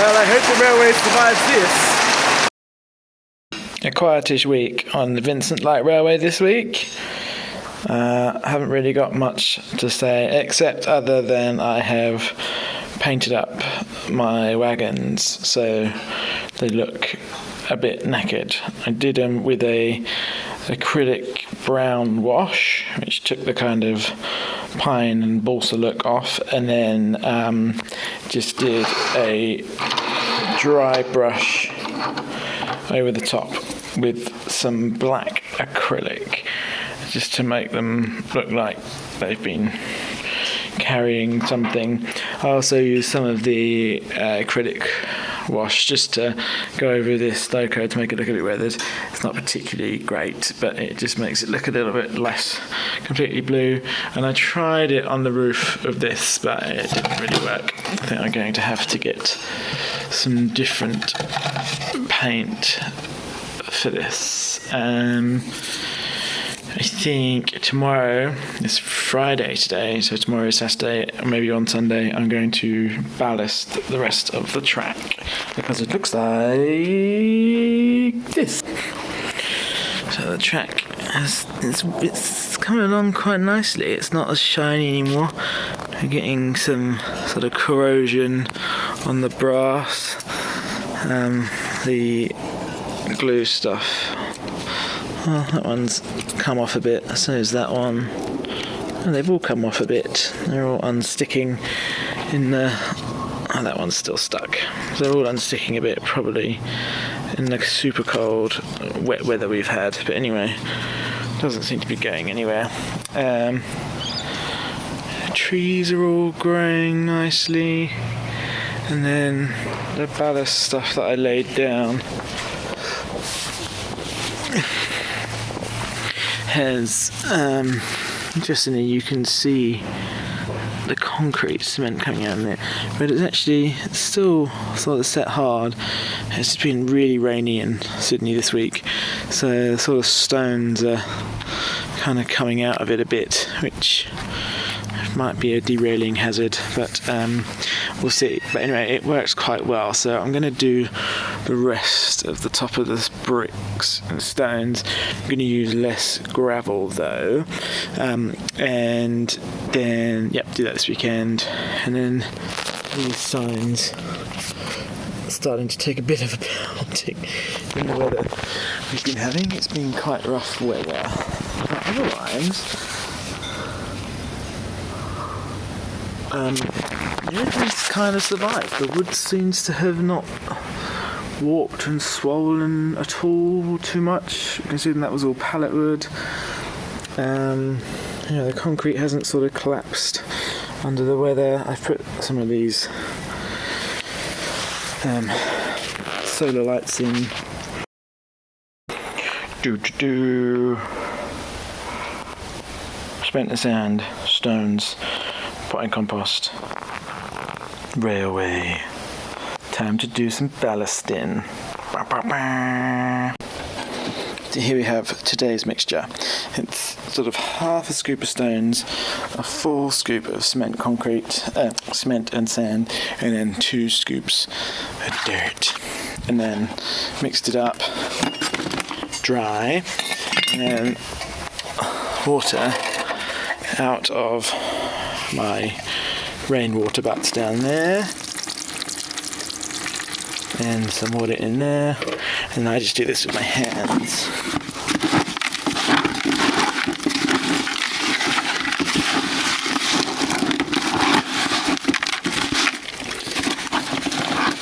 Well, I hope the railway survives this. A quietish week on the Vincent Light Railway this week. I haven't really got much to say, except other than I have painted up my wagons so they look a bit knackered. I did them with a acrylic brown wash, which took the kind of pine and balsa look off, and then just did a dry brush over the top with some black acrylic, just to make them look like they've been carrying something. I also used some of the acrylic wash just to go over this loco to make it look a bit weathered. It's not particularly great, but it just makes it look a little bit less completely blue. And I tried it on the roof of this, but it didn't really work. I think I'm going to have to get some different paint for this. I think tomorrow, it's Friday today, so tomorrow is Saturday, or maybe on Sunday, I'm going to ballast the rest of the track, because it looks like this. So the track, it's coming along quite nicely. It's not as shiny anymore. We're getting some sort of corrosion on the brass. The glue stuff, well, that one's come off a bit, so is that one. Oh, they've all come off a bit. They're all unsticking in the... Oh, that one's still stuck. So they're all unsticking a bit, probably in the super cold, wet weather we've had. But anyway, doesn't seem to be going anywhere. Trees are all growing nicely. And then the ballast stuff that I laid down has, interestingly, you can see the concrete cement coming out in it, but it's actually still sort of set hard. It's been really rainy in Sydney this week, so the sort of stones are kind of coming out of it a bit, which might be a derailing hazard, but we'll see. But anyway, it works quite well, so I'm going to do the rest of the top of the bricks and stones. I'm going to use less gravel though, and then do that this weekend. And then these signs are starting to take a bit of a pounding in the weather we've been having. It's been quite rough weather, but otherwise everything's kind of survived. The wood seems to have not warped and swollen at all too much, considering that was all pallet wood. The concrete hasn't sort of collapsed under the weather. I've put some of these solar lights in. Cement and sand, stones, potting compost, railway. Time to do some ballasting. So here we have today's mixture. It's sort of half a scoop of stones, a full scoop of cement and sand, and then 2 scoops of dirt. And then mixed it up, dry, and then water out of my rainwater butts down there, and some water in there, and I just do this with my hands.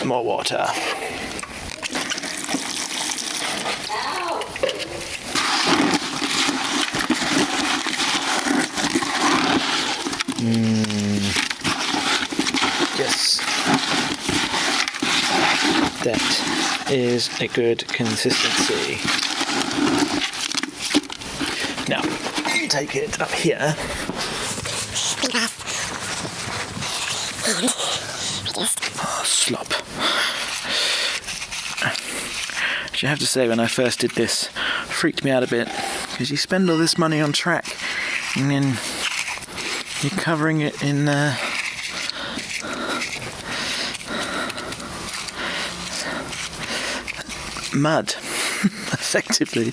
More water. Yes. That is a good consistency. Now, take it up here. Oh, slop. Which I have to say, when I first did this, freaked me out a bit, because you spend all this money on track, and then you're covering it in mud, effectively.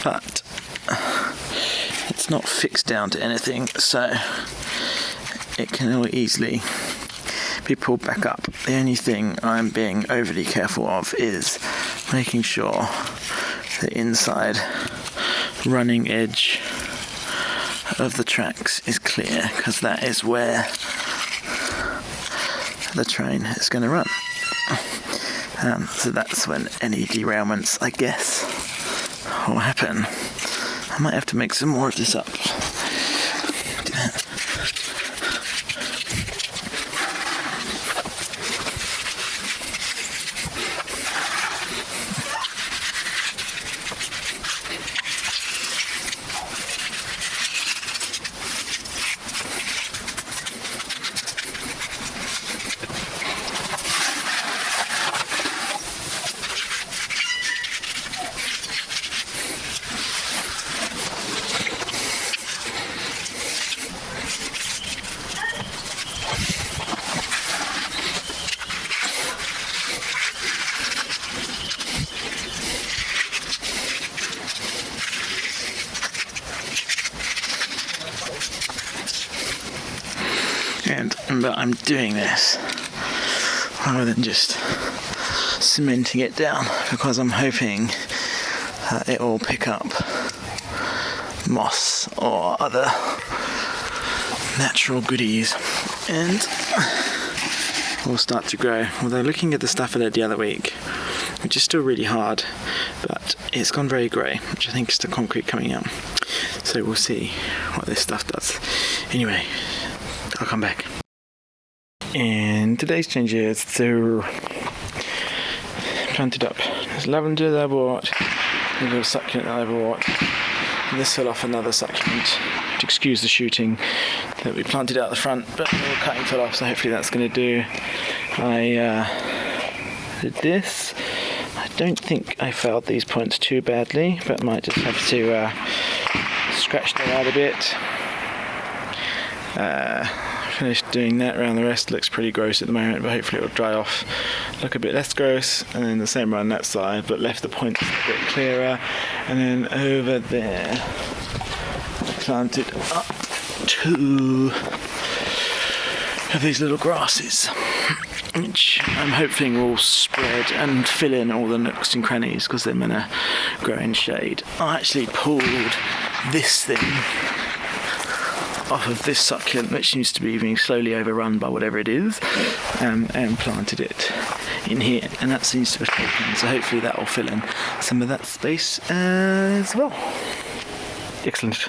But it's not fixed down to anything, so it can all easily be pulled back up. The only thing I'm being overly careful of is making sure the inside running edge of the tracks is clear, because that is where the train is going to run. So that's when any derailments, I guess, will happen. I might have to make some more of this up. And remember, I'm doing this rather than just cementing it down, because I'm hoping it will pick up moss or other natural goodies and will start to grow. Although looking at the stuff I did the other week, which is still really hard, but it's gone very grey, which I think is the concrete coming out. So we'll see what this stuff does. Anyway, I'll come back. And today's changes, so planted up this lavender that I bought, a little succulent that I bought, and this fell off another succulent. To excuse the shooting that we planted out the front, but the cutting fell off, so hopefully that's going to do. I did this. I don't think I failed these points too badly, but might just have to scratch them out a bit. Finished doing that around the rest. Looks pretty gross at the moment, but hopefully it'll dry off, look a bit less gross. And then the same around that side, but left the points a bit clearer. And then over there I planted up 2 of these little grasses, which I'm hoping will spread and fill in all the nooks and crannies, because they're going to grow in shade. I actually pulled this thing off of this succulent, which seems to be being slowly overrun by whatever it is, and planted it in here, and that seems to have taken, so hopefully that will fill in some of that space as well. Excellent.